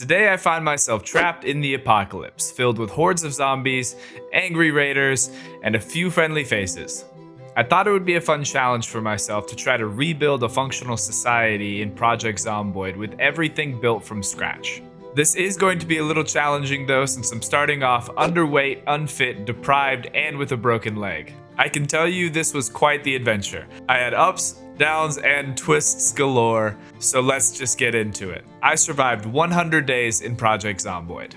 Today I find myself trapped in the apocalypse, filled with hordes of zombies, angry raiders, and a few friendly faces. I thought it would be a fun challenge for myself to try to rebuild a functional society in Project Zomboid with everything built from scratch. This is going to be a little challenging though, since I'm starting off underweight, unfit, deprived, and with a broken leg. I can tell you this was quite the adventure. I had ups, downs, and twists galore, so let's just get into it. I survived 100 days in Project Zomboid.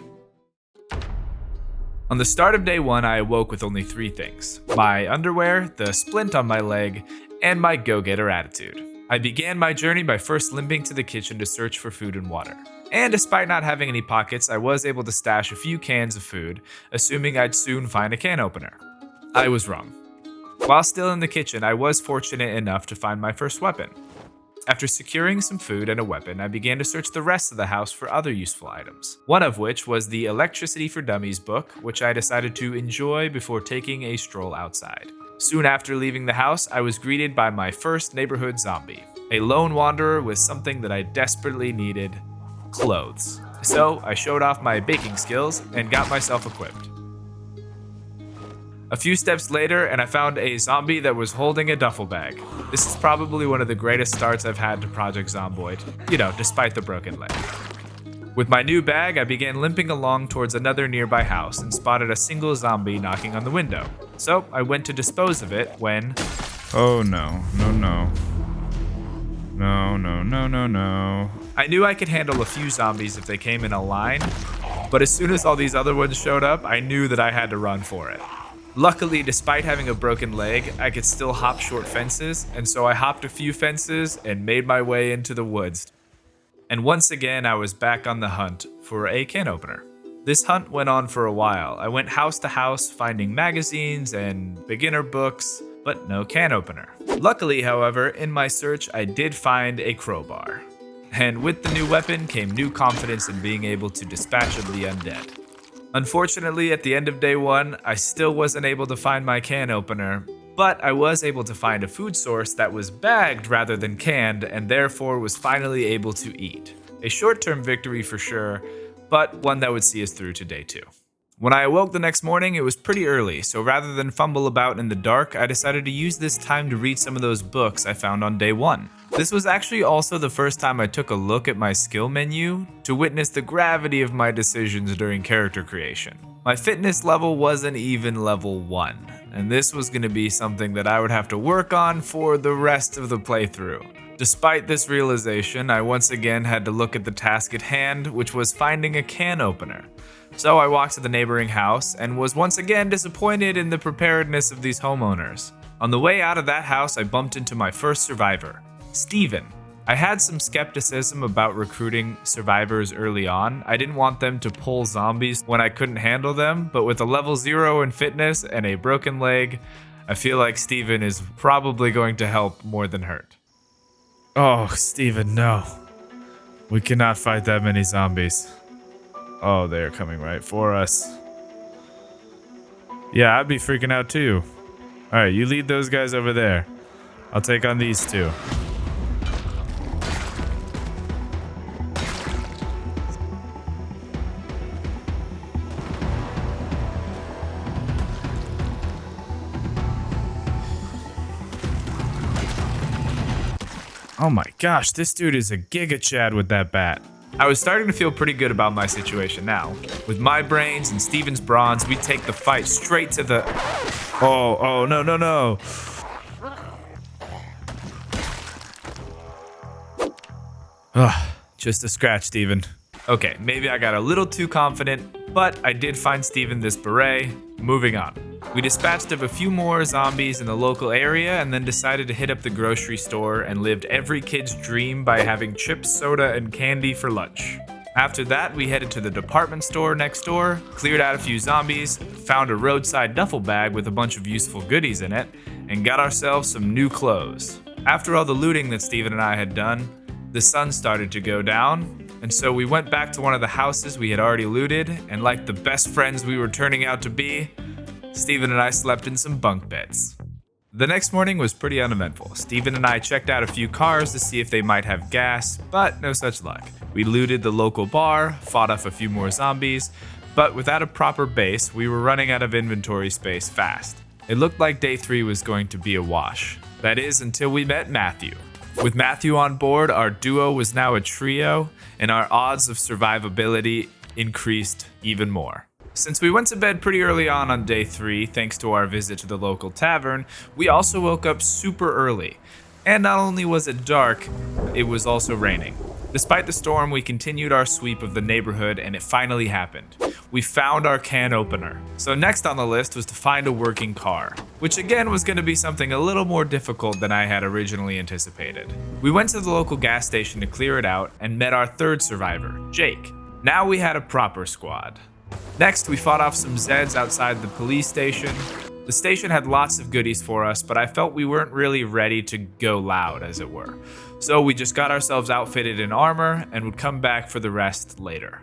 On the start of day 1, I awoke with only 3 things: my underwear, the splint on my leg, and my go-getter attitude. I began my journey by first limping to the kitchen to search for food and water. And despite not having any pockets, I was able to stash a few cans of food, assuming I'd soon find a can opener. I was wrong. While still in the kitchen, I was fortunate enough to find my first weapon. After securing some food and a weapon, I began to search the rest of the house for other useful items. One of which was the Electricity for Dummies book, which I decided to enjoy before taking a stroll outside. Soon after leaving the house, I was greeted by my first neighborhood zombie, a lone wanderer with something that I desperately needed: clothes. So I showed off my baking skills and got myself equipped. A few steps later, and I found a zombie that was holding a duffel bag. This is probably one of the greatest starts I've had to Project Zomboid, despite the broken leg. With my new bag, I began limping along towards another nearby house and spotted a single zombie knocking on the window. So I went to dispose of it when... Oh no. No. I knew I could handle a few zombies if they came in a line, but as soon as all these other ones showed up, I knew that I had to run for it. Luckily, despite having a broken leg, I could still hop short fences, and so I hopped a few fences and made my way into the woods. And once again, I was back on the hunt for a can opener. This hunt went on for a while. I went house to house, finding magazines and beginner books, but no can opener. Luckily, however, in my search, I did find a crowbar. And with the new weapon came new confidence in being able to dispatch of the undead. Unfortunately, at the end of day 1, I still wasn't able to find my can opener, but I was able to find a food source that was bagged rather than canned, and therefore was finally able to eat. A short-term victory for sure, but one that would see us through to day 2. When I awoke the next morning, it was pretty early, so rather than fumble about in the dark, I decided to use this time to read some of those books I found on day 1. This was actually also the first time I took a look at my skill menu to witness the gravity of my decisions during character creation. My fitness level wasn't even level 1, and this was going to be something that I would have to work on for the rest of the playthrough. Despite this realization, I once again had to look at the task at hand, which was finding a can opener. So I walked to the neighboring house and was once again disappointed in the preparedness of these homeowners. On the way out of that house, I bumped into my first survivor, Steven. I had some skepticism about recruiting survivors early on. I didn't want them to pull zombies when I couldn't handle them, but with a level 0 in fitness and a broken leg, I feel like Steven is probably going to help more than hurt. Oh, Steven, no. We cannot fight that many zombies. Oh, they're coming right for us. Yeah, I'd be freaking out too. Alright, you lead those guys over there. I'll take on these 2. Oh my gosh, this dude is a Giga Chad with that bat. I was starting to feel pretty good about my situation now. With my brains and Steven's bronze, we'd take the fight straight to the... Oh, no. Just a scratch, Steven. Okay, maybe I got a little too confident, but I did find Steven this beret. Moving on. We dispatched of a few more zombies in the local area and then decided to hit up the grocery store and lived every kid's dream by having chips, soda, and candy for lunch. After that, we headed to the department store next door, cleared out a few zombies, found a roadside duffel bag with a bunch of useful goodies in it, and got ourselves some new clothes. After all the looting that Steven and I had done, the sun started to go down, and so we went back to one of the houses we had already looted, and like the best friends we were turning out to be, Steven and I slept in some bunk beds. The next morning was pretty uneventful. Steven and I checked out a few cars to see if they might have gas, but no such luck. We looted the local bar, fought off a few more zombies, but without a proper base, we were running out of inventory space fast. It looked like day 3 was going to be a wash. That is, until we met Matthew. With Matthew on board, our duo was now a trio, and our odds of survivability increased even more. Since we went to bed pretty early on day 3, thanks to our visit to the local tavern, we also woke up super early. And not only was it dark, it was also raining. Despite the storm, we continued our sweep of the neighborhood, and it finally happened. We found our can opener. So next on the list was to find a working car, which again was going to be something a little more difficult than I had originally anticipated. We went to the local gas station to clear it out and met our third survivor, Jake. Now we had a proper squad. Next, we fought off some Zeds outside the police station. The station had lots of goodies for us, but I felt we weren't really ready to go loud, as it were. So we just got ourselves outfitted in armor and would come back for the rest later.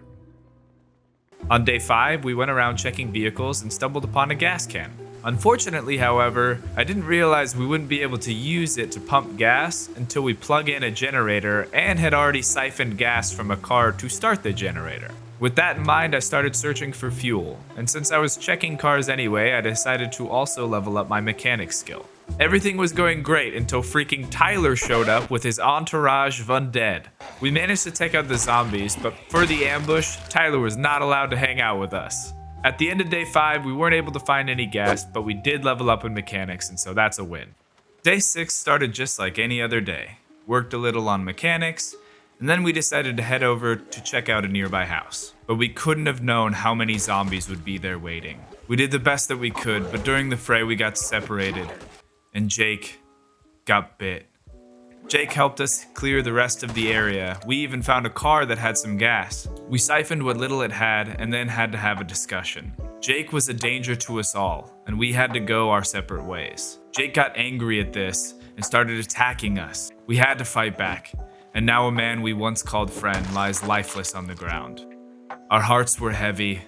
On day 5, we went around checking vehicles and stumbled upon a gas can. Unfortunately, however, I didn't realize we wouldn't be able to use it to pump gas until we plug in a generator and had already siphoned gas from a car to start the generator. With that in mind, I started searching for fuel, and since I was checking cars anyway, I decided to also level up my mechanics skill. Everything was going great until freaking Tyler showed up with his entourage of undead. We managed to take out the zombies, but for the ambush, Tyler was not allowed to hang out with us. At the end of day 5, we weren't able to find any gas, but we did level up in mechanics, and so that's a win. Day 6 started just like any other day. Worked a little on mechanics, and then we decided to head over to check out a nearby house. But we couldn't have known how many zombies would be there waiting. We did the best that we could, but during the fray we got separated, and Jake got bit. Jake helped us clear the rest of the area. We even found a car that had some gas. We siphoned what little it had and then had to have a discussion. Jake was a danger to us all, and we had to go our separate ways. Jake got angry at this and started attacking us. We had to fight back, and now a man we once called friend lies lifeless on the ground. Our hearts were heavy,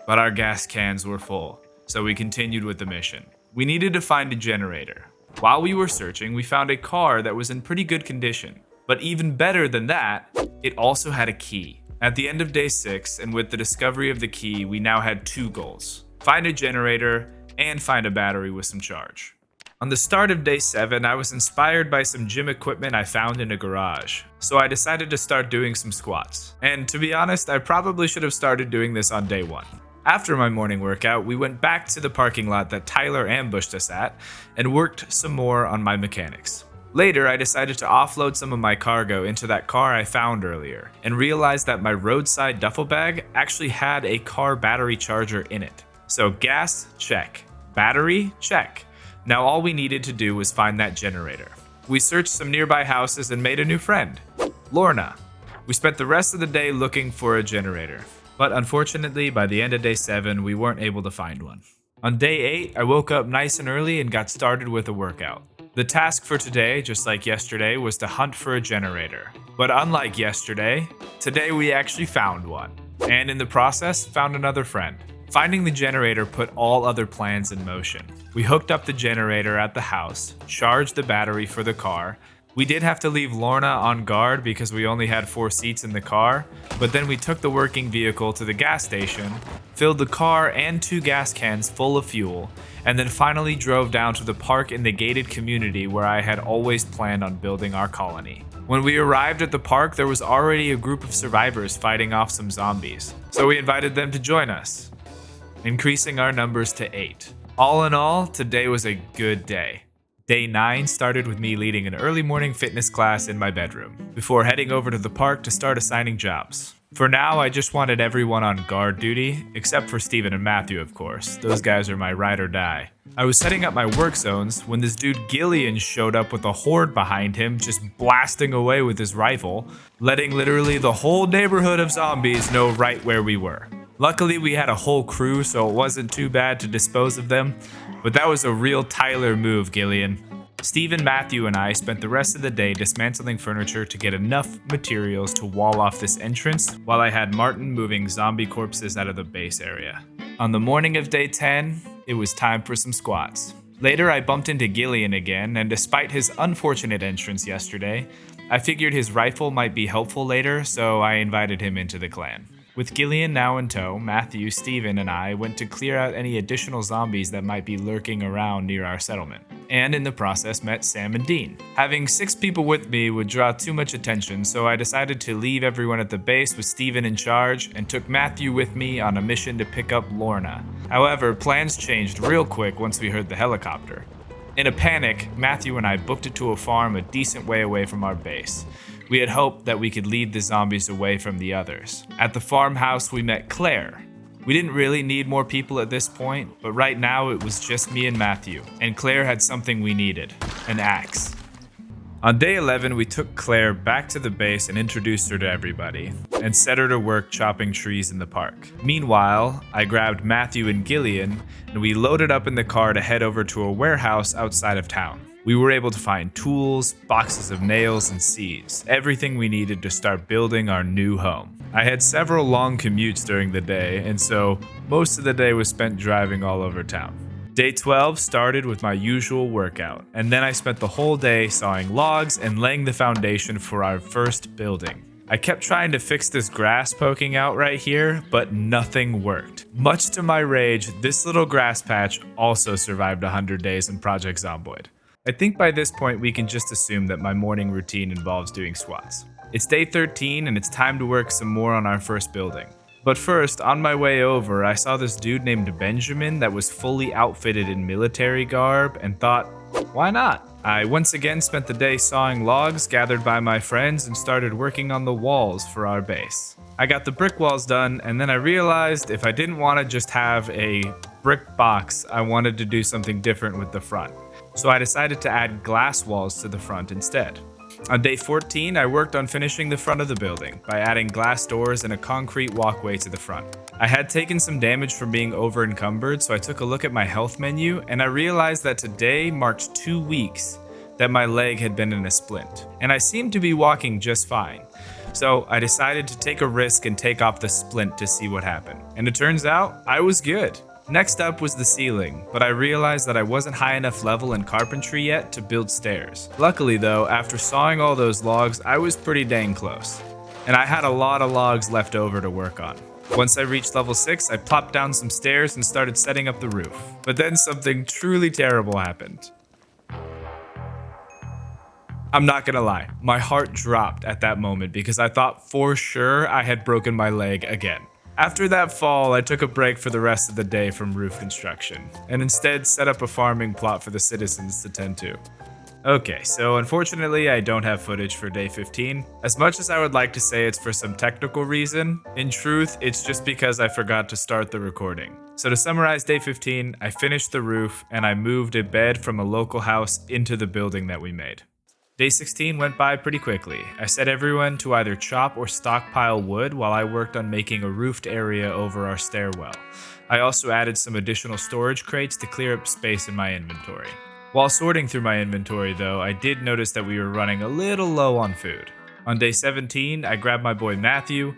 but our gas cans were full, so we continued with the mission. We needed to find a generator. While we were searching, we found a car that was in pretty good condition. But even better than that, it also had a key. At the end of day 6, and with the discovery of the key, we now had 2 goals. Find a generator, and find a battery with some charge. On the start of day 7, I was inspired by some gym equipment I found in a garage. So I decided to start doing some squats. And to be honest, I probably should have started doing this on day 1. After my morning workout, we went back to the parking lot that Tyler ambushed us at and worked some more on my mechanics. Later, I decided to offload some of my cargo into that car I found earlier and realized that my roadside duffel bag actually had a car battery charger in it. So gas, check. Battery, check. Now all we needed to do was find that generator. We searched some nearby houses and made a new friend, Lorna. We spent the rest of the day looking for a generator. But unfortunately, by the end of day 7, we weren't able to find one. On day 8, I woke up nice and early and got started with a workout. The task for today, just like yesterday, was to hunt for a generator. But unlike yesterday, today we actually found one. And in the process, found another friend. Finding the generator put all other plans in motion. We hooked up the generator at the house, charged the battery for the car. We did have to leave Lorna on guard because we only had 4 seats in the car, but then we took the working vehicle to the gas station, filled the car and 2 gas cans full of fuel, and then finally drove down to the park in the gated community where I had always planned on building our colony. When we arrived at the park, there was already a group of survivors fighting off some zombies, so we invited them to join us, increasing our numbers to 8. All in all, today was a good day. Day 9 started with me leading an early morning fitness class in my bedroom, before heading over to the park to start assigning jobs. For now, I just wanted everyone on guard duty, except for Steven and Matthew, of course. Those guys are my ride or die. I was setting up my work zones when this dude Gillian showed up with a horde behind him, just blasting away with his rifle, letting literally the whole neighborhood of zombies know right where we were. Luckily, we had a whole crew, so it wasn't too bad to dispose of them, but that was a real Tyler move, Gillian. Steven, Matthew, and I spent the rest of the day dismantling furniture to get enough materials to wall off this entrance, while I had Martin moving zombie corpses out of the base area. On the morning of day 10, it was time for some squats. Later, I bumped into Gillian again, and despite his unfortunate entrance yesterday, I figured his rifle might be helpful later, so I invited him into the clan. With Gillian now in tow, Matthew, Steven, and I went to clear out any additional zombies that might be lurking around near our settlement, and in the process met Sam and Dean. Having 6 people with me would draw too much attention, so I decided to leave everyone at the base with Steven in charge and took Matthew with me on a mission to pick up Lorna. However, plans changed real quick once we heard the helicopter. In a panic, Matthew and I booked it to a farm a decent way away from our base. We had hoped that we could lead the zombies away from the others. At the farmhouse, we met Claire. We didn't really need more people at this point, but right now it was just me and Matthew, and Claire had something we needed, an axe. On day 11, we took Claire back to the base and introduced her to everybody, and set her to work chopping trees in the park. Meanwhile, I grabbed Matthew and Gillian, and we loaded up in the car to head over to a warehouse outside of town. We were able to find tools, boxes of nails, and seeds, everything we needed to start building our new home. I had several long commutes during the day, and so most of the day was spent driving all over town. Day 12 started with my usual workout, and then I spent the whole day sawing logs and laying the foundation for our first building. I kept trying to fix this grass poking out right here, but nothing worked. Much to my rage, this little grass patch also survived 100 days in Project Zomboid. I think by this point we can just assume that my morning routine involves doing squats. It's day 13 and it's time to work some more on our first building. But first, on my way over, I saw this dude named Benjamin that was fully outfitted in military garb and thought, why not? I once again spent the day sawing logs gathered by my friends and started working on the walls for our base. I got the brick walls done, and then I realized if I didn't want to just have a brick box, I wanted to do something different with the front. So I decided to add glass walls to the front instead. On day 14, I worked on finishing the front of the building by adding glass doors and a concrete walkway to the front. I had taken some damage from being over encumbered, so I took a look at my health menu and I realized that today marked 2 weeks that my leg had been in a splint, and I seemed to be walking just fine. So I decided to take a risk and take off the splint to see what happened. And it turns out I was good. Next up was the ceiling, but I realized that I wasn't high enough level in carpentry yet to build stairs. Luckily though, after sawing all those logs, I was pretty dang close. And I had a lot of logs left over to work on. Once I reached level 6, I plopped down some stairs and started setting up the roof. But then something truly terrible happened. I'm not gonna lie, my heart dropped at that moment because I thought for sure I had broken my leg again. After that fall, I took a break for the rest of the day from roof construction, and instead set up a farming plot for the citizens to tend to. Okay, so unfortunately I don't have footage for day 15. As much as I would like to say it's for some technical reason, in truth, it's just because I forgot to start the recording. So to summarize day 15, I finished the roof, and I moved a bed from a local house into the building that we made. Day 16 went by pretty quickly. I set everyone to either chop or stockpile wood while I worked on making a roofed area over our stairwell. I also added some additional storage crates to clear up space in my inventory. While sorting through my inventory though, I did notice that we were running a little low on food. On day 17, I grabbed my boy Matthew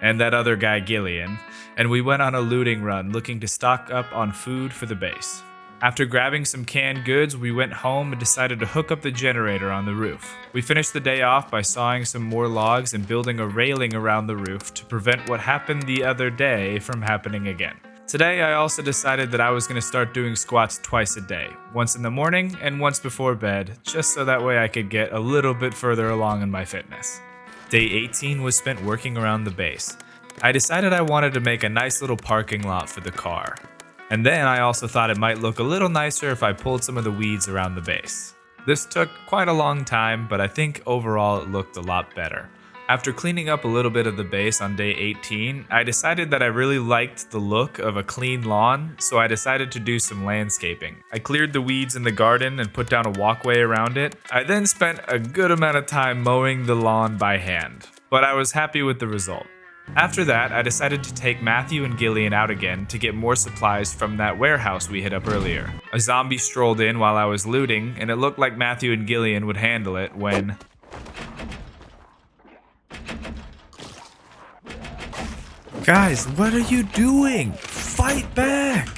and that other guy Gillian, and we went on a looting run looking to stock up on food for the base. After grabbing some canned goods, we went home and decided to hook up the generator on the roof. We finished the day off by sawing some more logs and building a railing around the roof to prevent what happened the other day from happening again. Today, I also decided that I was going to start doing squats twice a day, once in the morning and once before bed, just so that way I could get a little bit further along in my fitness. Day 18 was spent working around the base. I decided I wanted to make a nice little parking lot for the car. And then I also thought it might look a little nicer if I pulled some of the weeds around the base. This took quite a long time, but I think overall it looked a lot better. After cleaning up a little bit of the base on day 18, I decided that I really liked the look of a clean lawn, so I decided to do some landscaping. I cleared the weeds in the garden and put down a walkway around it. I then spent a good amount of time mowing the lawn by hand, but I was happy with the result. After that, I decided to take Matthew and Gillian out again to get more supplies from that warehouse we hit up earlier. A zombie strolled in while I was looting, and it looked like Matthew and Gillian would handle it when... Guys, what are you doing? Fight back!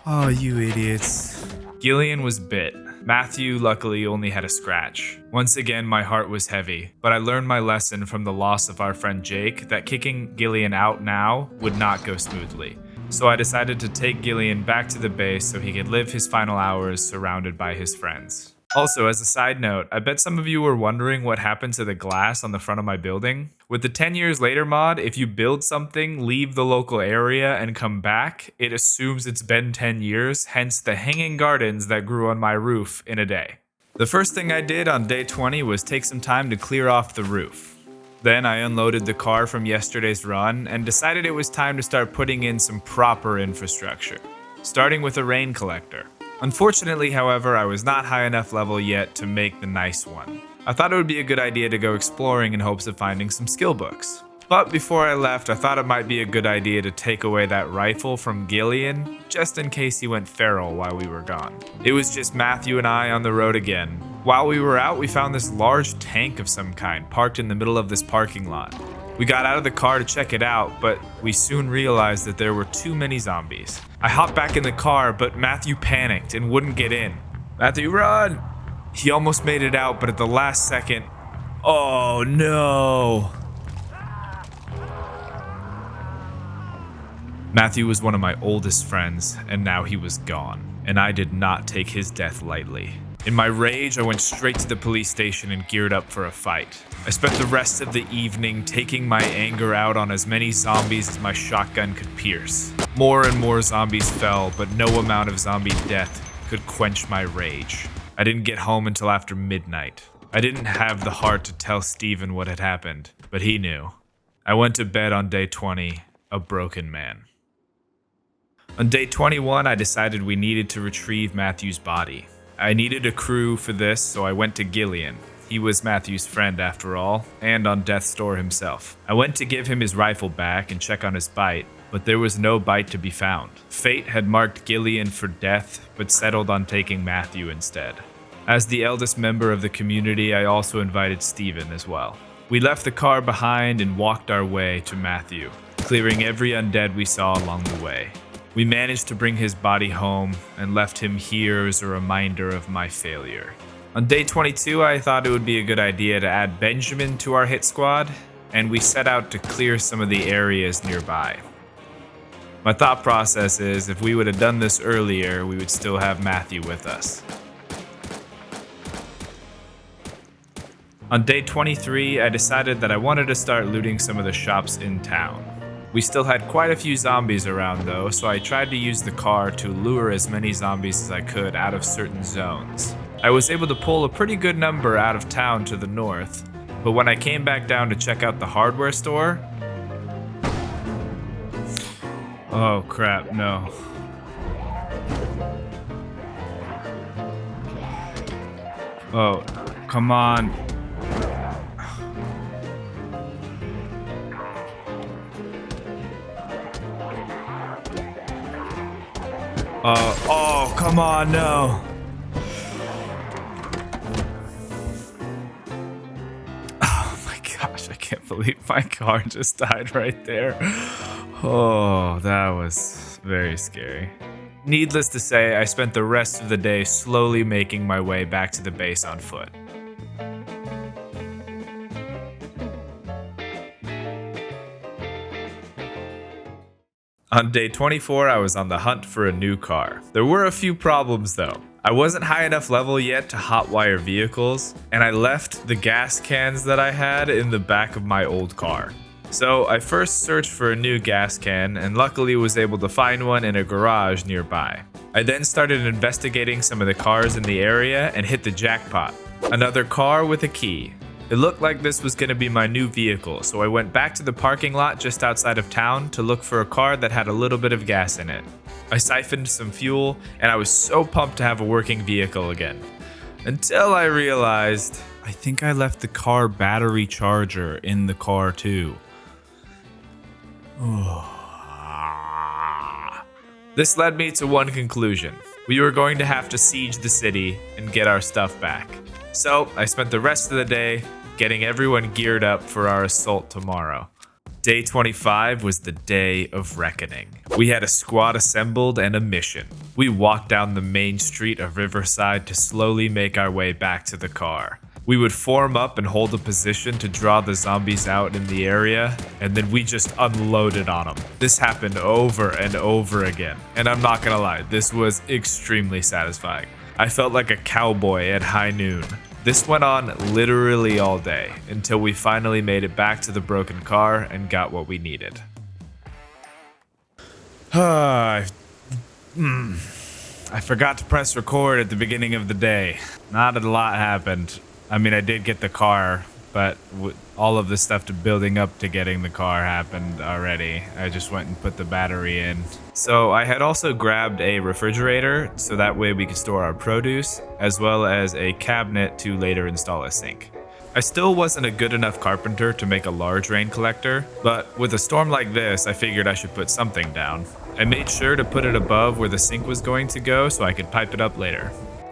Oh, you idiots. Gillian was bit. Matthew, luckily, only had a scratch. Once again, my heart was heavy, but I learned my lesson from the loss of our friend Jake that kicking Gillian out now would not go smoothly. So I decided to take Gillian back to the base so he could live his final hours surrounded by his friends. Also, as a side note, I bet some of you were wondering what happened to the glass on the front of my building. With the 10 years later mod, if you build something, leave the local area, and come back, it assumes it's been 10 years, hence the hanging gardens that grew on my roof in a day. The first thing I did on day 20 was take some time to clear off the roof. Then I unloaded the car from yesterday's run and decided it was time to start putting in some proper infrastructure, starting with a rain collector. Unfortunately, however, I was not high enough level yet to make the nice one. I thought it would be a good idea to go exploring in hopes of finding some skill books. But before I left, I thought it might be a good idea to take away that rifle from Gillian, just in case he went feral while we were gone. It was just Matthew and I on the road again. While we were out, we found this large tank of some kind parked in the middle of this parking lot. We got out of the car to check it out, but we soon realized that there were too many zombies. I hopped back in the car, but Matthew panicked and wouldn't get in. Matthew, run! He almost made it out, but at the last second, oh no! Matthew was one of my oldest friends, and now he was gone, and I did not take his death lightly. In my rage, I went straight to the police station and geared up for a fight. I spent the rest of the evening taking my anger out on as many zombies as my shotgun could pierce. More and more zombies fell, but no amount of zombie death could quench my rage. I didn't get home until after midnight. I didn't have the heart to tell Steven what had happened, but he knew. I went to bed on day 20, a broken man. On day 21, I decided we needed to retrieve Matthew's body. I needed a crew for this, so I went to Gillian. He was Matthew's friend after all, and on death's door himself. I went to give him his rifle back and check on his bite, but there was no bite to be found. Fate had marked Gillian for death, but settled on taking Matthew instead. As the eldest member of the community, I also invited Steven as well. We left the car behind and walked our way to Matthew, clearing every undead we saw along the way. We managed to bring his body home and left him here as a reminder of my failure. On day 22, I thought it would be a good idea to add Benjamin to our hit squad, and we set out to clear some of the areas nearby. My thought process is, if we would have done this earlier, we would still have Matthew with us. On day 23, I decided that I wanted to start looting some of the shops in town. We still had quite a few zombies around though, so I tried to use the car to lure as many zombies as I could out of certain zones. I was able to pull a pretty good number out of town to the north, but when I came back down to check out the hardware store... Oh crap, no. Oh, come on. Oh, come on, no. Oh my gosh, I can't believe my car just died right there. Oh, that was very scary. Needless to say, I spent the rest of the day slowly making my way back to the base on foot. On day 24, I was on the hunt for a new car. There were a few problems though. I wasn't high enough level yet to hotwire vehicles, and I left the gas cans that I had in the back of my old car. So I first searched for a new gas can and luckily was able to find one in a garage nearby. I then started investigating some of the cars in the area and hit the jackpot. Another car with a key. It looked like this was going to be my new vehicle, so I went back to the parking lot just outside of town to look for a car that had a little bit of gas in it. I siphoned some fuel, and I was so pumped to have a working vehicle again. Until I realized, I think I left the car battery charger in the car too. This led me to one conclusion. We were going to have to siege the city and get our stuff back. So I spent the rest of the day getting everyone geared up for our assault tomorrow. Day 25 was the day of reckoning. We had a squad assembled and a mission. We walked down the main street of Riverside to slowly make our way back to the car. We would form up and hold a position to draw the zombies out in the area, and then we just unloaded on them. This happened over and over again, and I'm not gonna lie, this was extremely satisfying. I felt like a cowboy at high noon. This went on literally all day, until we finally made it back to the broken car and got what we needed. I forgot to press record at the beginning of the day. Not a lot happened. I mean, I did get the car, but all of the stuff to building up to getting the car happened already. I just went and put the battery in. So I had also grabbed a refrigerator so that way we could store our produce, as well as a cabinet to later install a sink. I still wasn't a good enough carpenter to make a large rain collector, but with a storm like this, I figured I should put something down. I made sure to put it above where the sink was going to go so I could pipe it up later.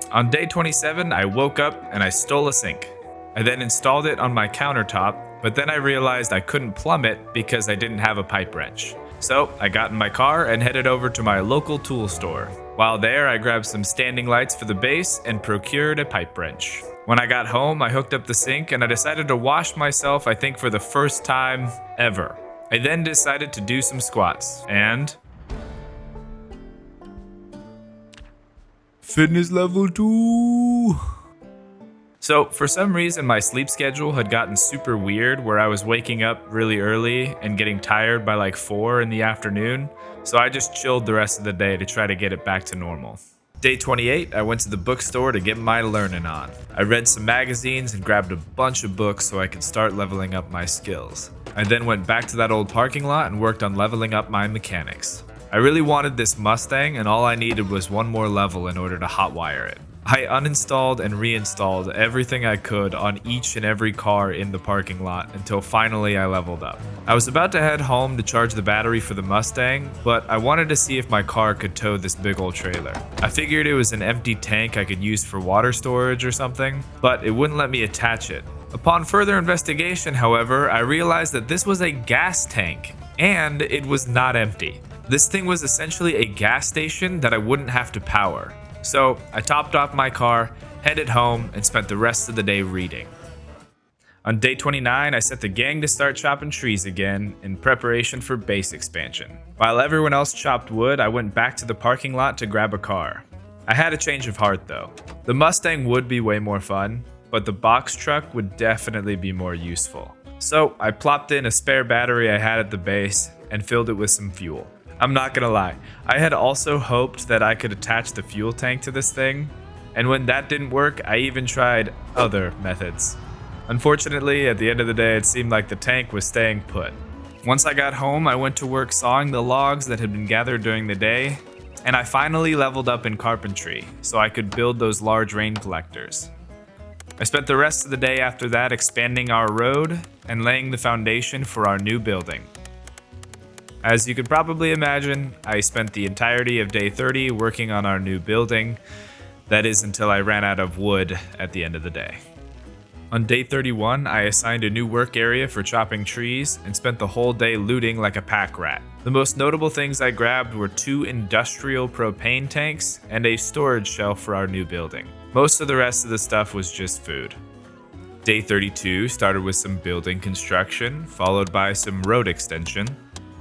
On day 27, I woke up and I stole a sink. I then installed it on my countertop, but then I realized I couldn't plumb it because I didn't have a pipe wrench. So I got in my car and headed over to my local tool store. While there, I grabbed some standing lights for the base and procured a pipe wrench. When I got home, I hooked up the sink and I decided to wash myself, I think for the first time ever. I then decided to do some squats and... Fitness level 2. So for some reason my sleep schedule had gotten super weird where I was waking up really early and getting tired by like 4 in the afternoon. So I just chilled the rest of the day to try to get it back to normal. Day 28, I went to the bookstore to get my learning on. I read some magazines and grabbed a bunch of books so I could start leveling up my skills. I then went back to that old parking lot and worked on leveling up my mechanics. I really wanted this Mustang and all I needed was one more level in order to hotwire it. I uninstalled and reinstalled everything I could on each and every car in the parking lot until finally I leveled up. I was about to head home to charge the battery for the Mustang, but I wanted to see if my car could tow this big old trailer. I figured it was an empty tank I could use for water storage or something, but it wouldn't let me attach it. Upon further investigation, however, I realized that this was a gas tank, and it was not empty. This thing was essentially a gas station that I wouldn't have to power. So I topped off my car, headed home, and spent the rest of the day reading. On day 29, I set the gang to start chopping trees again in preparation for base expansion. While everyone else chopped wood, I went back to the parking lot to grab a car. I had a change of heart though. The Mustang would be way more fun, but the box truck would definitely be more useful. So I plopped in a spare battery I had at the base and filled it with some fuel. I'm not gonna lie, I had also hoped that I could attach the fuel tank to this thing, and when that didn't work, I even tried other methods. Unfortunately, at the end of the day, it seemed like the tank was staying put. Once I got home, I went to work sawing the logs that had been gathered during the day, and I finally leveled up in carpentry, so I could build those large rain collectors. I spent the rest of the day after that expanding our road and laying the foundation for our new building. As you could probably imagine, I spent the entirety of day 30 working on our new building. That is until I ran out of wood at the end of the day. On day 31, I assigned a new work area for chopping trees and spent the whole day looting like a pack rat. The most notable things I grabbed were 2 industrial propane tanks and a storage shelf for our new building. Most of the rest of the stuff was just food. Day 32 started with some building construction, followed by some road extension.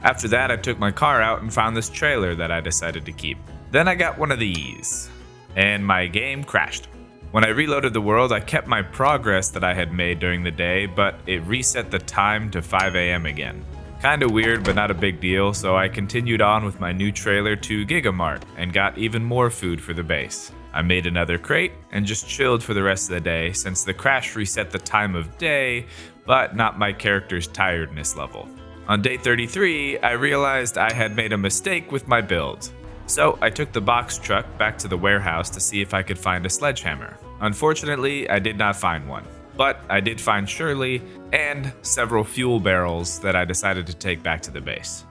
After that, I took my car out and found this trailer that I decided to keep. Then I got one of these, and my game crashed. When I reloaded the world, I kept my progress that I had made during the day, but it reset the time to 5 AM again. Kinda weird, but not a big deal, so I continued on with my new trailer to Gigamart and got even more food for the base. I made another crate and just chilled for the rest of the day since the crash reset the time of day, but not my character's tiredness level. On day 33, I realized I had made a mistake with my build. So I took the box truck back to the warehouse to see if I could find a sledgehammer. Unfortunately, I did not find one, but I did find Shirley and several fuel barrels that I decided to take back to the base.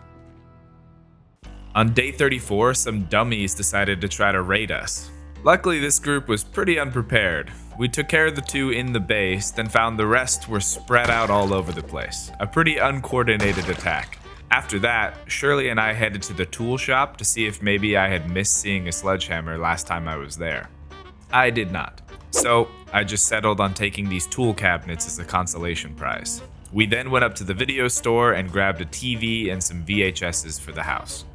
On day 34, some dummies decided to try to raid us. Luckily, this group was pretty unprepared. We took care of the 2 in the base, then found the rest were spread out all over the place. A pretty uncoordinated attack. After that, Shirley and I headed to the tool shop to see if maybe I had missed seeing a sledgehammer last time I was there. I did not. So I just settled on taking these tool cabinets as a consolation prize. We then went up to the video store and grabbed a TV and some VHSs for the house.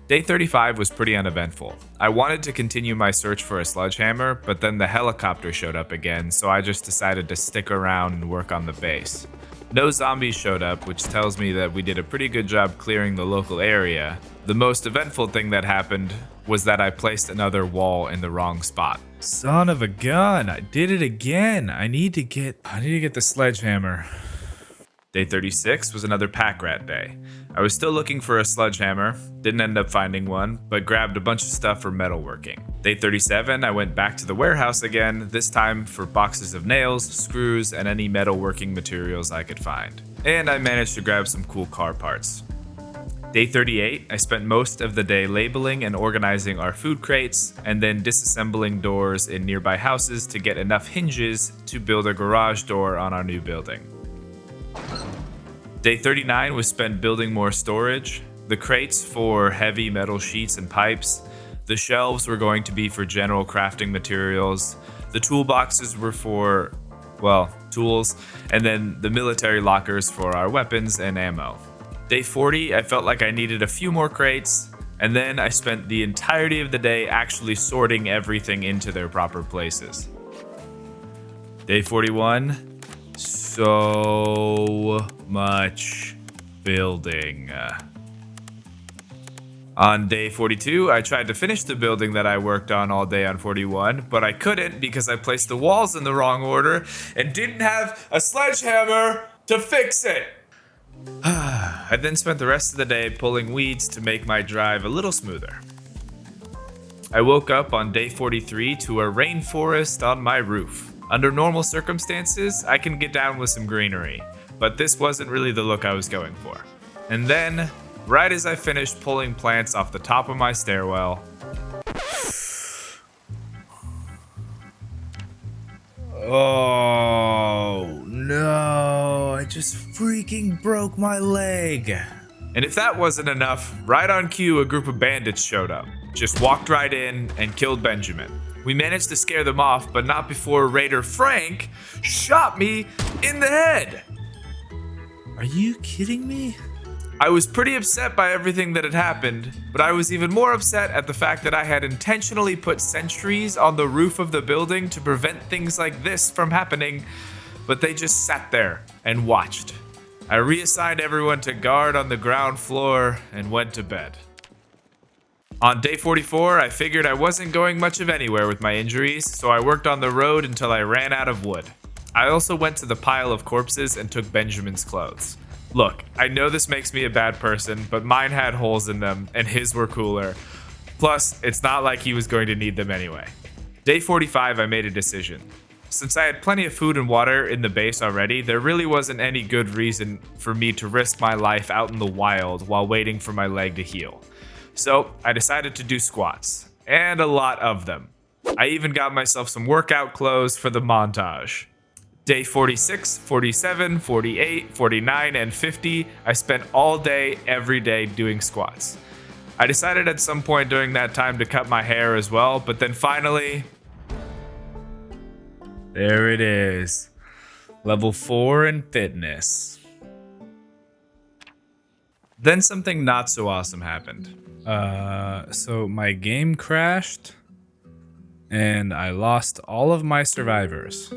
Day 35 was pretty uneventful. I wanted to continue my search for a sledgehammer, but then the helicopter showed up again, so I just decided to stick around and work on the base. No zombies showed up, which tells me that we did a pretty good job clearing the local area. The most eventful thing that happened was that I placed another wall in the wrong spot. Son of a gun, I did it again. I need to get the sledgehammer. Day 36 was another pack rat day. I was still looking for a sledgehammer, didn't end up finding one, but grabbed a bunch of stuff for metalworking. Day 37, I went back to the warehouse again, this time for boxes of nails, screws, and any metalworking materials I could find. And I managed to grab some cool car parts. Day 38, I spent most of the day labeling and organizing our food crates, and then disassembling doors in nearby houses to get enough hinges to build a garage door on our new building. Day 39 was spent building more storage, the crates for heavy metal sheets and pipes, the shelves were going to be for general crafting materials, the toolboxes were for, well, tools, and then the military lockers for our weapons and ammo. Day 40, I felt like I needed a few more crates, and then I spent the entirety of the day actually sorting everything into their proper places. Day 41, so much building. On day 42, I tried to finish the building that I worked on all day on 41, but I couldn't because I placed the walls in the wrong order and didn't have a sledgehammer to fix it. I then spent the rest of the day pulling weeds to make my drive a little smoother. I woke up on day 43 to a rainforest on my roof. Under normal circumstances, I can get down with some greenery, but this wasn't really the look I was going for. And then, right as I finished pulling plants off the top of my stairwell, oh no, I just freaking broke my leg. and if that wasn't enough, right on cue, a group of bandits showed up. Just walked right in and killed Benjamin. We managed to scare them off, but not before Raider Frank shot me in the head. Are you kidding me? I was pretty upset by everything that had happened, but I was even more upset at the fact that I had intentionally put sentries on the roof of the building to prevent things like this from happening, but they just sat there and watched. I reassigned everyone to guard on the ground floor and went to bed. On day 44, I figured I wasn't going much of anywhere with my injuries, so I worked on the road until I ran out of wood. I also went to the pile of corpses and took Benjamin's clothes. Look, I know this makes me a bad person, but mine had holes in them, and his were cooler. Plus, it's not like he was going to need them anyway. Day 45, I made a decision. Since I had plenty of food and water in the base already, there really wasn't any good reason for me to risk my life out in the wild while waiting for my leg to heal. So I decided to do squats, and a lot of them. I even got myself some workout clothes for the montage. Day 46, 47, 48, 49, and 50, I spent all day, every day doing squats. I decided at some point during that time to cut my hair as well, but then finally, there it is. Level 4 in fitness. Then something not so awesome happened. So my game crashed, and I lost all of my survivors.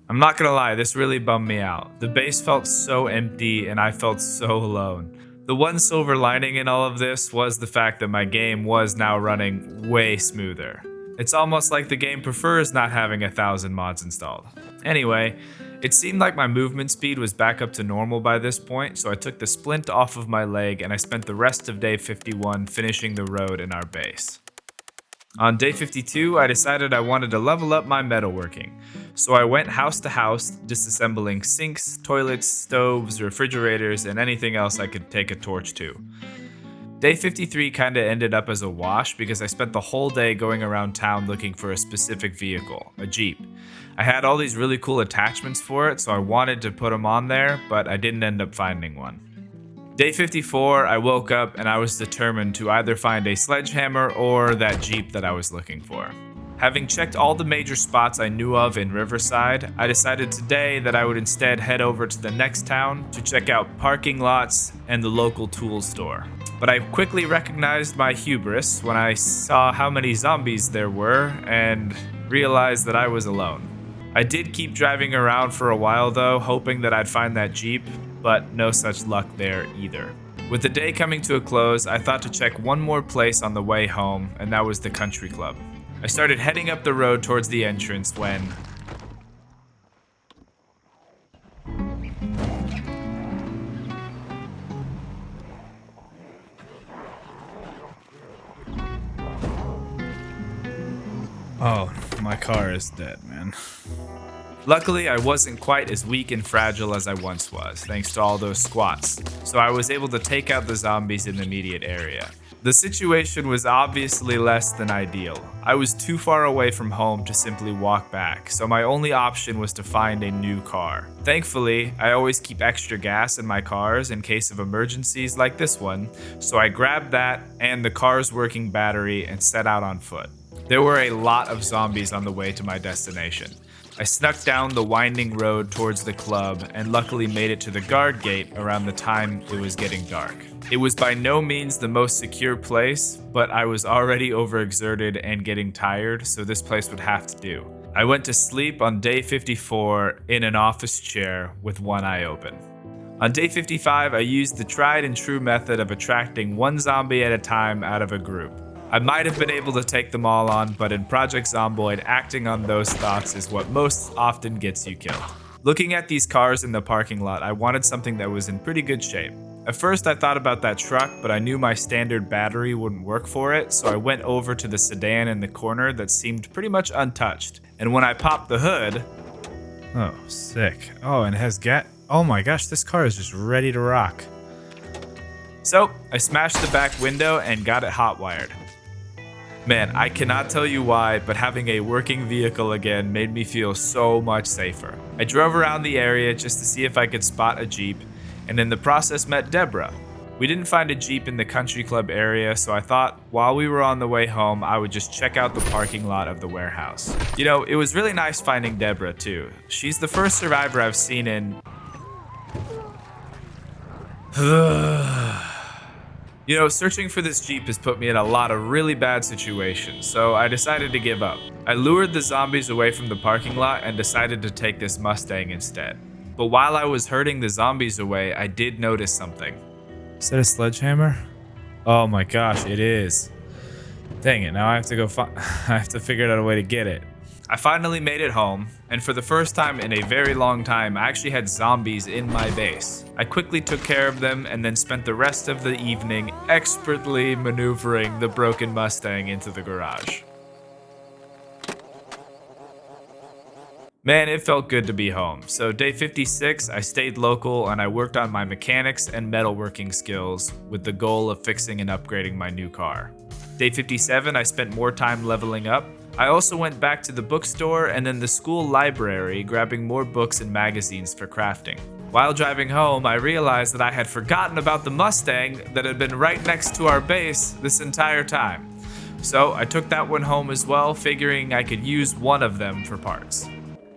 I'm not gonna lie, this really bummed me out. The base felt so empty and I felt so alone. The one silver lining in all of this was the fact that my game was now running way smoother. It's almost like the game prefers not having 1,000 mods installed. Anyway, it seemed like my movement speed was back up to normal by this point, so I took the splint off of my leg and I spent the rest of day 51 finishing the road in our base. On day 52, I decided I wanted to level up my metalworking, so I went house to house disassembling sinks, toilets, stoves, refrigerators, and anything else I could take a torch to. Day 53 kinda ended up as a wash because I spent the whole day going around town looking for a specific vehicle, a Jeep. I had all these really cool attachments for it, so I wanted to put them on there, but I didn't end up finding one. Day 54, I woke up and I was determined to either find a sledgehammer or that Jeep that I was looking for. Having checked all the major spots I knew of in Riverside, I decided today that I would instead head over to the next town to check out parking lots and the local tool store. But I quickly recognized my hubris when I saw how many zombies there were and realized that I was alone. I did keep driving around for a while though, hoping that I'd find that Jeep, but no such luck there either. With the day coming to a close, I thought to check one more place on the way home, and that was the country club. I started heading up the road towards the entrance when... Oh, my car is dead, man. Luckily, I wasn't quite as weak and fragile as I once was, thanks to all those squats, so I was able to take out the zombies in the immediate area. The situation was obviously less than ideal. I was too far away from home to simply walk back, so my only option was to find a new car. Thankfully, I always keep extra gas in my cars in case of emergencies like this one, so I grabbed that and the car's working battery and set out on foot. There were a lot of zombies on the way to my destination. I snuck down the winding road towards the club and luckily made it to the guard gate around the time it was getting dark. It was by no means the most secure place, but I was already overexerted and getting tired, so this place would have to do. I went to sleep on day 54 in an office chair with one eye open. On day 55, I used the tried and true method of attracting one zombie at a time out of a group. I might have been able to take them all on, but in Project Zomboid, acting on those thoughts is what most often gets you killed. Looking at these cars in the parking lot, I wanted something that was in pretty good shape. At first I thought about that truck, but I knew my standard battery wouldn't work for it, so I went over to the sedan in the corner that seemed pretty much untouched. And when I popped the hood... Oh, sick. Oh, and it has gas. Oh my gosh, this car is just ready to rock. So, I smashed the back window and got it hot-wired. Man, I cannot tell you why, but having a working vehicle again made me feel so much safer. I drove around the area just to see if I could spot a Jeep, and in the process met Deborah. We didn't find a Jeep in the country club area, so I thought while we were on the way home, I would just check out the parking lot of the warehouse. You know, it was really nice finding Deborah too. She's the first survivor I've seen in... You know, searching for this Jeep has put me in a lot of really bad situations, so I decided to give up. I lured the zombies away from the parking lot and decided to take this Mustang instead. But while I was herding the zombies away, I did notice something. Is that a sledgehammer? Oh my gosh, it is. Dang it, now I have to go I have to figure out a way to get it. I finally made it home, and for the first time in a very long time, I actually had zombies in my base. I quickly took care of them and then spent the rest of the evening expertly maneuvering the broken Mustang into the garage. Man, it felt good to be home. So day 56, I stayed local and I worked on my mechanics and metalworking skills with the goal of fixing and upgrading my new car. Day 57, I spent more time leveling up. I also went back to the bookstore and then the school library, grabbing more books and magazines for crafting. While driving home, I realized that I had forgotten about the Mustang that had been right next to our base this entire time. So I took that one home as well, figuring I could use one of them for parts.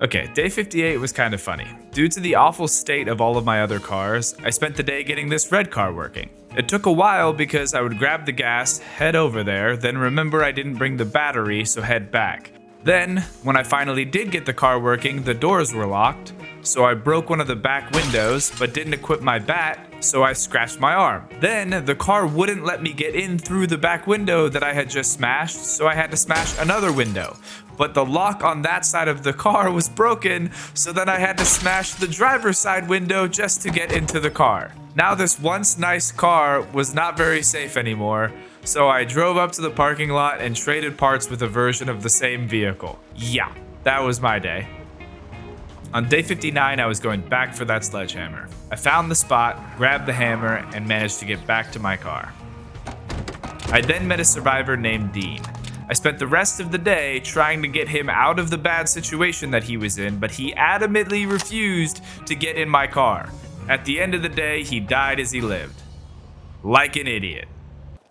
Okay, day 58 was kind of funny. Due to the awful state of all of my other cars, I spent the day getting this red car working. It took a while because I would grab the gas, head over there, then remember I didn't bring the battery, so head back. Then, when I finally did get the car working, the doors were locked, so I broke one of the back windows, but didn't equip my bat, so I scratched my arm. Then, the car wouldn't let me get in through the back window that I had just smashed, so I had to smash another window. But the lock on that side of the car was broken, so then I had to smash the driver's side window just to get into the car. Now this once nice car was not very safe anymore, so I drove up to the parking lot and traded parts with a version of the same vehicle. Yeah, that was my day. On day 59, I was going back for that sledgehammer. I found the spot, grabbed the hammer, and managed to get back to my car. I then met a survivor named Dean. I spent the rest of the day trying to get him out of the bad situation that he was in, but he adamantly refused to get in my car. At the end of the day, he died as he lived. Like an idiot.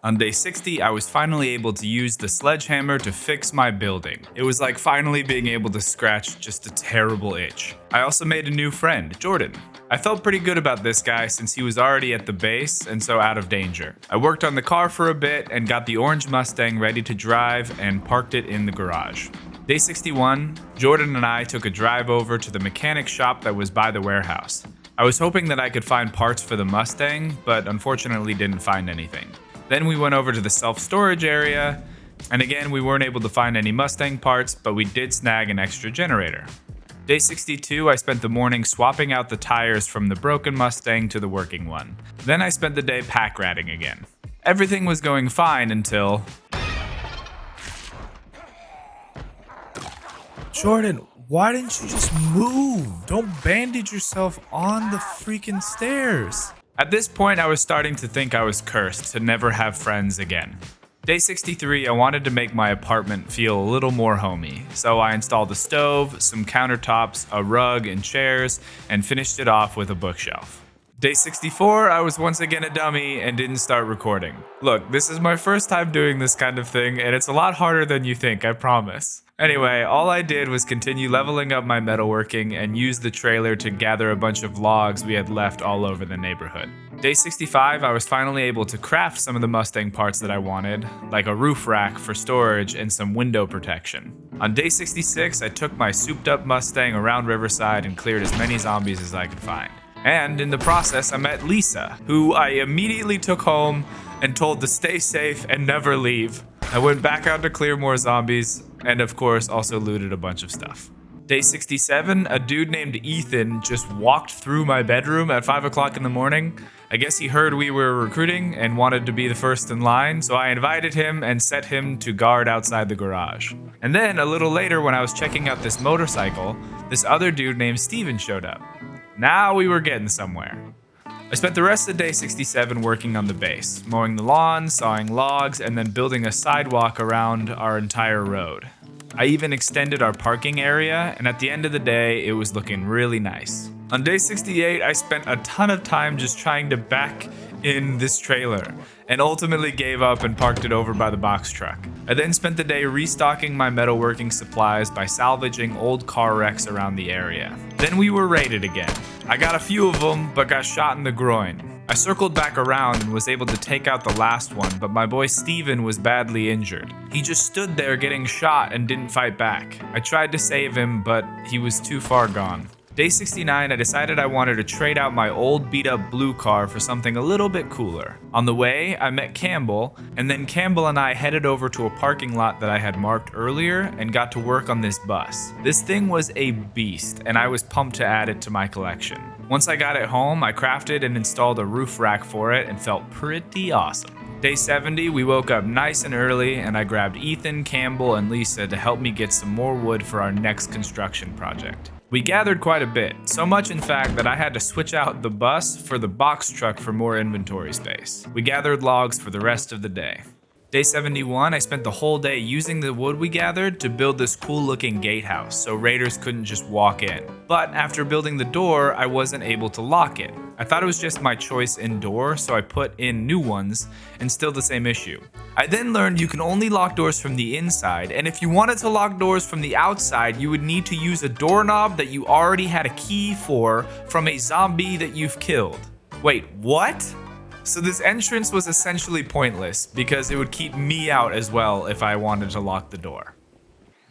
On day 60, I was finally able to use the sledgehammer to fix my building. It was like finally being able to scratch just a terrible itch. I also made a new friend, Jordan. I felt pretty good about this guy since he was already at the base and so out of danger. I worked on the car for a bit and got the orange Mustang ready to drive and parked it in the garage. Day 61, Jordan and I took a drive over to the mechanic shop that was by the warehouse. I was hoping that I could find parts for the Mustang, but unfortunately didn't find anything. Then we went over to the self-storage area, and again we weren't able to find any Mustang parts, but we did snag an extra generator. Day 62, I spent the morning swapping out the tires from the broken Mustang to the working one. Then I spent the day pack ratting again. Everything was going fine until... Jordan, why didn't you just move? Don't bandage yourself on the freaking stairs. At this point, I was starting to think I was cursed to never have friends again. Day 63, I wanted to make my apartment feel a little more homey, so I installed a stove, some countertops, a rug, and chairs, and finished it off with a bookshelf. Day 64, I was once again a dummy and didn't start recording. Look, this is my first time doing this kind of thing, and it's a lot harder than you think, I promise. Anyway, all I did was continue leveling up my metalworking and use the trailer to gather a bunch of logs we had left all over the neighborhood. Day 65, I was finally able to craft some of the Mustang parts that I wanted, like a roof rack for storage and some window protection. On day 66, I took my souped up Mustang around Riverside and cleared as many zombies as I could find. And in the process, I met Lisa, who I immediately took home and told to stay safe and never leave. I went back out to clear more zombies, and of course also looted a bunch of stuff. Day 67, a dude named Ethan just walked through my bedroom at 5 o'clock in the morning. I guess he heard we were recruiting and wanted to be the first in line, so I invited him and set him to guard outside the garage. And then a little later when I was checking out this motorcycle, this other dude named Steven showed up. Now we were getting somewhere. I spent the rest of day 67 working on the base, mowing the lawn, sawing logs, and then building a sidewalk around our entire road. I even extended our parking area, and at the end of the day, it was looking really nice. On day 68, I spent a ton of time just trying to back in this trailer, and ultimately gave up and parked it over by the box truck. I then spent the day restocking my metalworking supplies by salvaging old car wrecks around the area. Then we were raided again. I got a few of them, but got shot in the groin. I circled back around and was able to take out the last one, but my boy Steven was badly injured. He just stood there getting shot and didn't fight back. I tried to save him, but he was too far gone. Day 69, I decided I wanted to trade out my old beat-up blue car for something a little bit cooler. On the way, I met Campbell, and then Campbell and I headed over to a parking lot that I had marked earlier and got to work on this bus. This thing was a beast, and I was pumped to add it to my collection. Once I got it home, I crafted and installed a roof rack for it and felt pretty awesome. Day 70, we woke up nice and early, and I grabbed Ethan, Campbell, and Lisa to help me get some more wood for our next construction project. We gathered quite a bit, so much in fact that I had to switch out the bus for the box truck for more inventory space. We gathered logs for the rest of the day. Day 71, I spent the whole day using the wood we gathered to build this cool looking gatehouse so raiders couldn't just walk in. But after building the door, I wasn't able to lock it. I thought it was just my choice indoor, so I put in new ones, and still the same issue. I then learned you can only lock doors from the inside, and if you wanted to lock doors from the outside, you would need to use a doorknob that you already had a key for from a zombie that you've killed. Wait, what? So this entrance was essentially pointless because it would keep me out as well if I wanted to lock the door.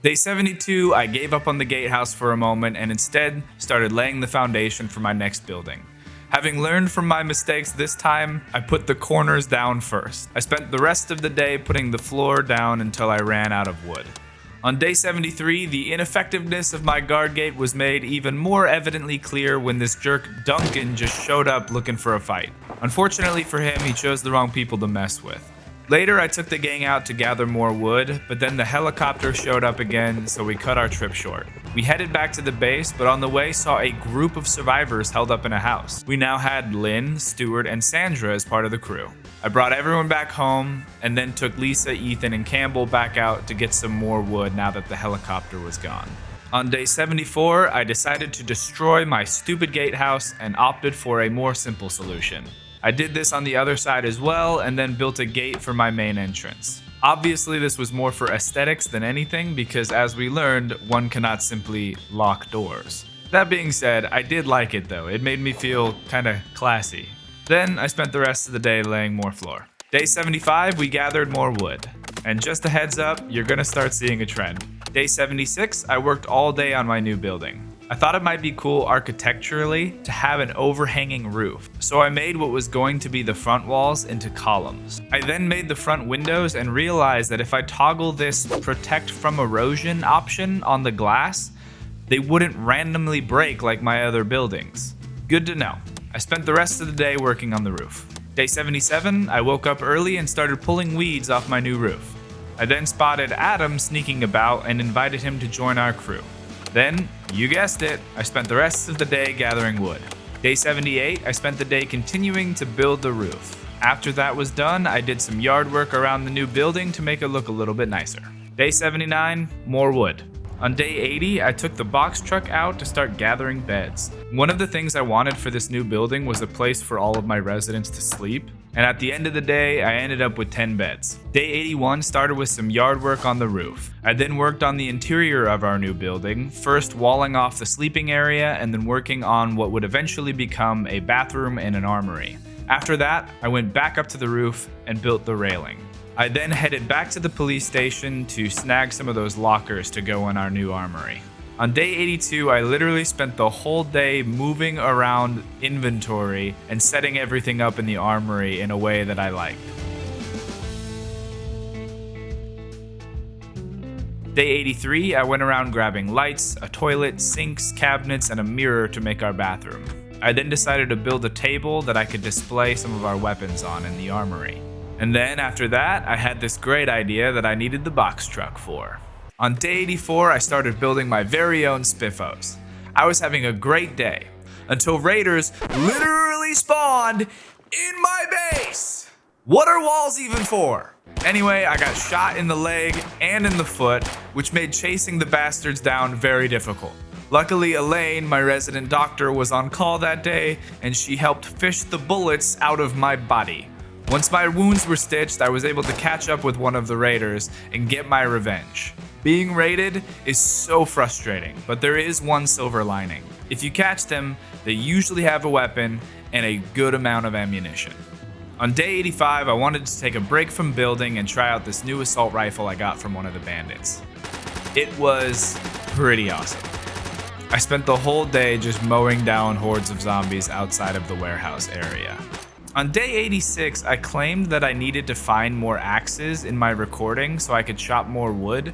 Day 72, I gave up on the gatehouse for a moment and instead started laying the foundation for my next building. Having learned from my mistakes this time, I put the corners down first. I spent the rest of the day putting the floor down until I ran out of wood. On day 73, the ineffectiveness of my guard gate was made even more evidently clear when this jerk Duncan just showed up looking for a fight. Unfortunately for him, he chose the wrong people to mess with. Later, I took the gang out to gather more wood, but then the helicopter showed up again, so we cut our trip short. We headed back to the base, but on the way saw a group of survivors held up in a house. We now had Lynn, Stuart, and Sandra as part of the crew. I brought everyone back home and then took Lisa, Ethan, and Campbell back out to get some more wood now that the helicopter was gone. On day 74, I decided to destroy my stupid gatehouse and opted for a more simple solution. I did this on the other side as well and then built a gate for my main entrance. Obviously, this was more for aesthetics than anything because, as we learned, one cannot simply lock doors. That being said, I did like it though. It made me feel kinda classy. Then I spent the rest of the day laying more floor. Day 75, we gathered more wood. And just a heads up, you're gonna start seeing a trend. Day 76, I worked all day on my new building. I thought it might be cool architecturally to have an overhanging roof, so I made what was going to be the front walls into columns. I then made the front windows and realized that if I toggle this protect from erosion option on the glass, they wouldn't randomly break like my other buildings. Good to know. I spent the rest of the day working on the roof. Day 77, I woke up early and started pulling weeds off my new roof. I then spotted Adam sneaking about and invited him to join our crew. Then, you guessed it, I spent the rest of the day gathering wood. Day 78, I spent the day continuing to build the roof. After that was done, I did some yard work around the new building to make it look a little bit nicer. Day 79, more wood. On day 80, I took the box truck out to start gathering beds. One of the things I wanted for this new building was a place for all of my residents to sleep, and at the end of the day, I ended up with 10 beds. Day 81 started with some yard work on the roof. I then worked on the interior of our new building, first walling off the sleeping area and then working on what would eventually become a bathroom and an armory. After that, I went back up to the roof and built the railing. I then headed back to the police station to snag some of those lockers to go in our new armory. On day 82, I literally spent the whole day moving around inventory and setting everything up in the armory in a way that I liked. Day 83, I went around grabbing lights, a toilet, sinks, cabinets, and a mirror to make our bathroom. I then decided to build a table that I could display some of our weapons on in the armory. And then after that, I had this great idea that I needed the box truck for. On day 84, I started building my very own spiffos. I was having a great day until raiders literally spawned in my base. What are walls even for? Anyway, I got shot in the leg and in the foot, which made chasing the bastards down very difficult. Luckily, Elaine, my resident doctor, was on call that day, and she helped fish the bullets out of my body. Once my wounds were stitched, I was able to catch up with one of the raiders and get my revenge. Being raided is so frustrating, but there is one silver lining. If you catch them, they usually have a weapon and a good amount of ammunition. On day 85, I wanted to take a break from building and try out this new assault rifle I got from one of the bandits. It was pretty awesome. I spent the whole day just mowing down hordes of zombies outside of the warehouse area. On day 86, I claimed that I needed to find more axes in my recording so I could chop more wood,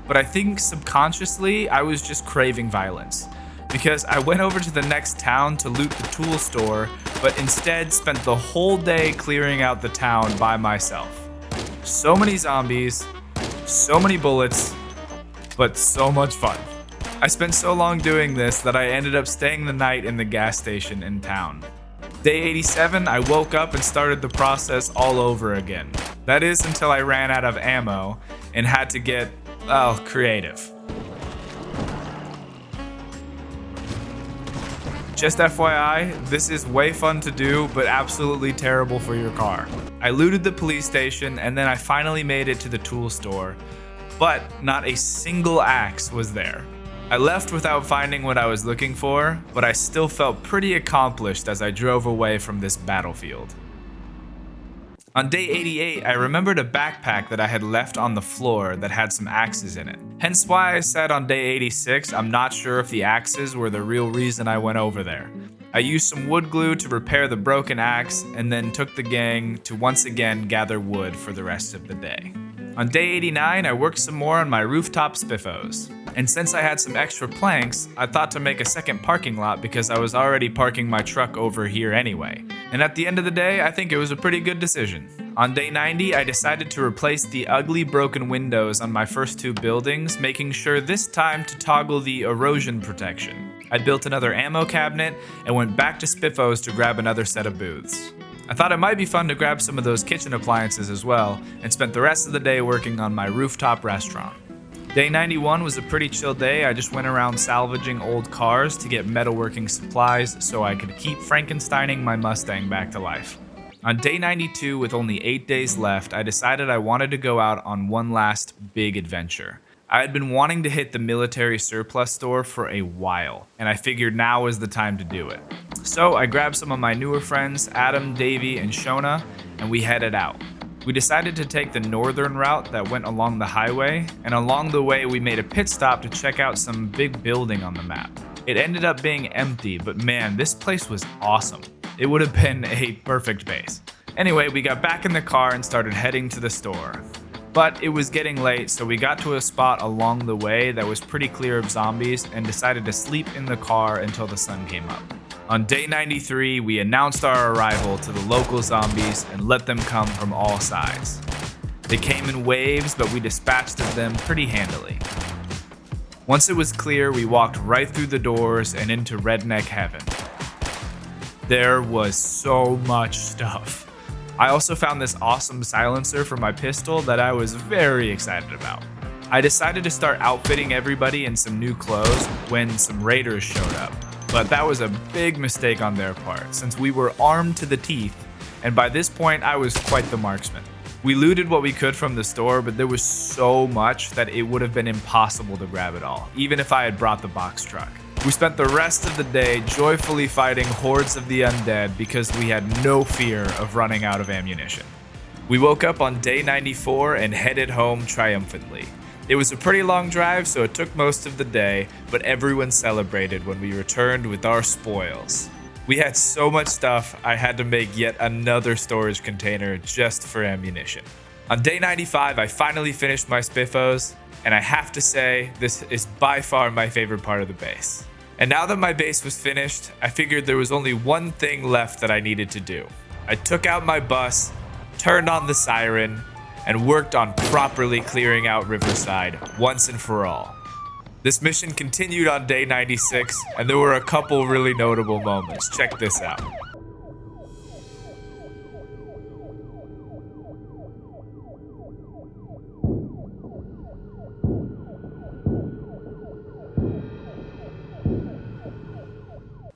but I think subconsciously I was just craving violence, because I went over to the next town to loot the tool store, but instead spent the whole day clearing out the town by myself. So many zombies, so many bullets, but so much fun. I spent so long doing this that I ended up staying the night in the gas station in town. Day 87, I woke up and started the process all over again. That is until I ran out of ammo and had to get, well, creative. Just FYI, this is way fun to do, but absolutely terrible for your car. I looted the police station and then I finally made it to the tool store, but not a single axe was there. I left without finding what I was looking for, but I still felt pretty accomplished as I drove away from this battlefield. On day 88, I remembered a backpack that I had left on the floor that had some axes in it. Hence why I said on day 86, I'm not sure if the axes were the real reason I went over there. I used some wood glue to repair the broken axe and then took the gang to once again gather wood for the rest of the day. On day 89, I worked some more on my rooftop spiffos. And since I had some extra planks, I thought to make a second parking lot because I was already parking my truck over here anyway. And at the end of the day, I think it was a pretty good decision. On day 90, I decided to replace the ugly broken windows on my first two buildings, making sure this time to toggle the erosion protection. I built another ammo cabinet and went back to Spiffos to grab another set of booths. I thought it might be fun to grab some of those kitchen appliances as well, and spent the rest of the day working on my rooftop restaurant. Day 91 was a pretty chill day. I just went around salvaging old cars to get metalworking supplies so I could keep Frankensteining my Mustang back to life. On day 92, with only 8 days left, I decided I wanted to go out on one last big adventure. I had been wanting to hit the military surplus store for a while, and I figured now was the time to do it. So I grabbed some of my newer friends, Adam, Davey, and Shona, and we headed out. We decided to take the northern route that went along the highway, and along the way we made a pit stop to check out some big building on the map. It ended up being empty, but man, this place was awesome. It would have been a perfect base. Anyway, we got back in the car and started heading to the store. But it was getting late, so we got to a spot along the way that was pretty clear of zombies and decided to sleep in the car until the sun came up. On day 93, we announced our arrival to the local zombies and let them come from all sides. They came in waves, but we dispatched of them pretty handily. Once it was clear, we walked right through the doors and into redneck heaven. There was so much stuff. I also found this awesome silencer for my pistol that I was very excited about. I decided to start outfitting everybody in some new clothes when some raiders showed up. But that was a big mistake on their part, since we were armed to the teeth, and by this point I was quite the marksman. We looted what we could from the store, but there was so much that it would have been impossible to grab it all, even if I had brought the box truck. We spent the rest of the day joyfully fighting hordes of the undead because we had no fear of running out of ammunition. We woke up on day 94 and headed home triumphantly. It was a pretty long drive, so it took most of the day, but everyone celebrated when we returned with our spoils. We had so much stuff, I had to make yet another storage container just for ammunition. On day 95, I finally finished my spiffos, and I have to say, this is by far my favorite part of the base. And now that my base was finished, I figured there was only one thing left that I needed to do. I took out my bus, turned on the siren, and worked on properly clearing out Riverside once and for all. This mission continued on day 96, and there were a couple really notable moments. Check this out.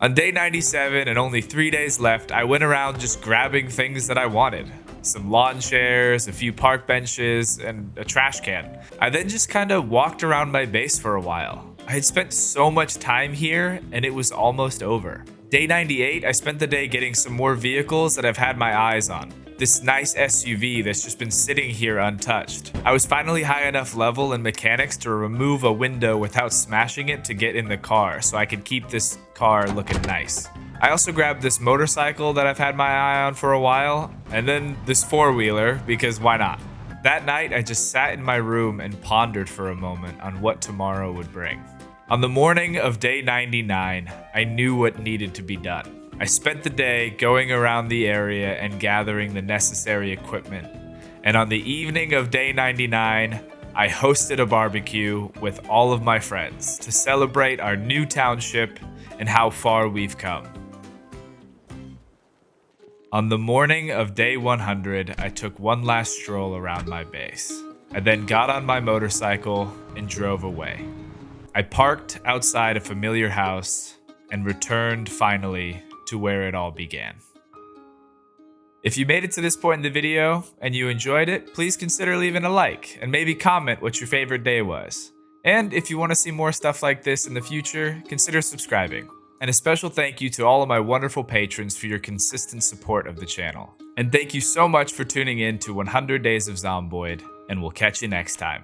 On day 97 and only 3 days left, I went around just grabbing things that I wanted. Some lawn chairs, a few park benches, and a trash can. I then just kind of walked around my base for a while. I had spent so much time here, and it was almost over. Day 98, I spent the day getting some more vehicles that I've had my eyes on. This nice SUV that's just been sitting here untouched. I was finally high enough level in mechanics to remove a window without smashing it to get in the car, so I could keep this car looking nice. I also grabbed this motorcycle that I've had my eye on for a while, and then this four-wheeler, because why not? That night, I just sat in my room and pondered for a moment on what tomorrow would bring. On the morning of day 99, I knew what needed to be done. I spent the day going around the area and gathering the necessary equipment. And on the evening of day 99, I hosted a barbecue with all of my friends to celebrate our new township and how far we've come. On the morning of day 100, I took one last stroll around my base. I then got on my motorcycle and drove away. I parked outside a familiar house and returned finally to where it all began. If you made it to this point in the video and you enjoyed it, please consider leaving a like and maybe comment what your favorite day was. And if you want to see more stuff like this in the future, consider subscribing. And a special thank you to all of my wonderful patrons for your consistent support of the channel. And thank you so much for tuning in to 100 Days of Zomboid, and we'll catch you next time.